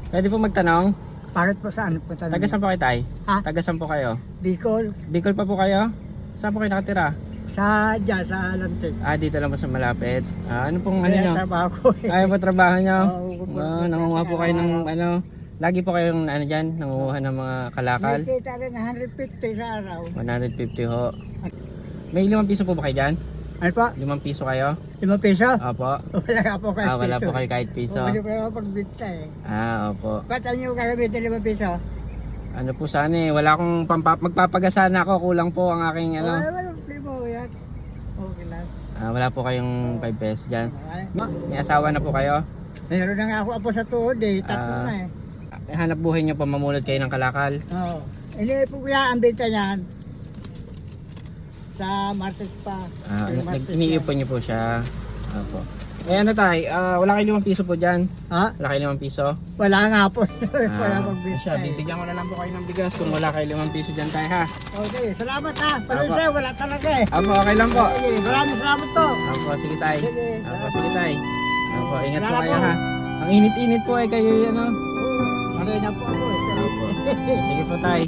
Pwede po magtanong? Bakit po saan po tanong? Taga saan po kayo, tay? Ha? Taga saan po kayo? Bicol. Bicol pa po kayo? Saan po kayo nakatira? Diyan, sa Lantik. Dito lang po sa malapit. Ano pong ano Kaya nyo? trabaho ko eh. Ayaw po trabaho nyo? Oo, Nangunguha po kayo ng ano? Lagi po kayong ano dyan? Nangunguha ng mga kalakal? May kita rin 150 sa araw. 150 ho. May 5 piso po ba kayo dyan? Ano po? 5 piso kayo? 5 piso? Opo. Wala ka po kahit Wala piso. po kayo kahit piso. Hindi ko naman pagbita eh. Opo. Ba't ang nyo gagamitin 5 piso? Ano po sana eh, wala akong magpapagasana ako, kulang po ang aking ano. Wala problema ko yan. Okay lang. Wala po kayong 5 pesos dyan. Ay, May asawa na po kayo? Meron na nga ako apo sa tuhod eh. Tatlo Ah. na eh. Hanap buhay nyo pa mamulot kayo ng kalakal? Oo. Hindi po kaya ang benta niyan. Sa Martes pa. Sa Martes Iniipon nyo po siya. Opo. Eh ano tay, wala kayong 5 piso po dyan? Ha? Wala kayong 5 piso? Wala nga po. Wala pagbenta Siya, eh. bibigyan ko na lang po kayo ng bigas kung wala kayong 5 piso dyan tay ha. Okay, salamat ha. Pasensya, wala talaga eh. Opo, okay lang po. Okay, maraming salamat to. Opo, sige tay. Sige, Opo, sige tay. Opo, ingat po Salamat kayo po. ha. Ang init-init po eh kayo yan ano. Sanay na po ako eh. Opo. Sige po tay.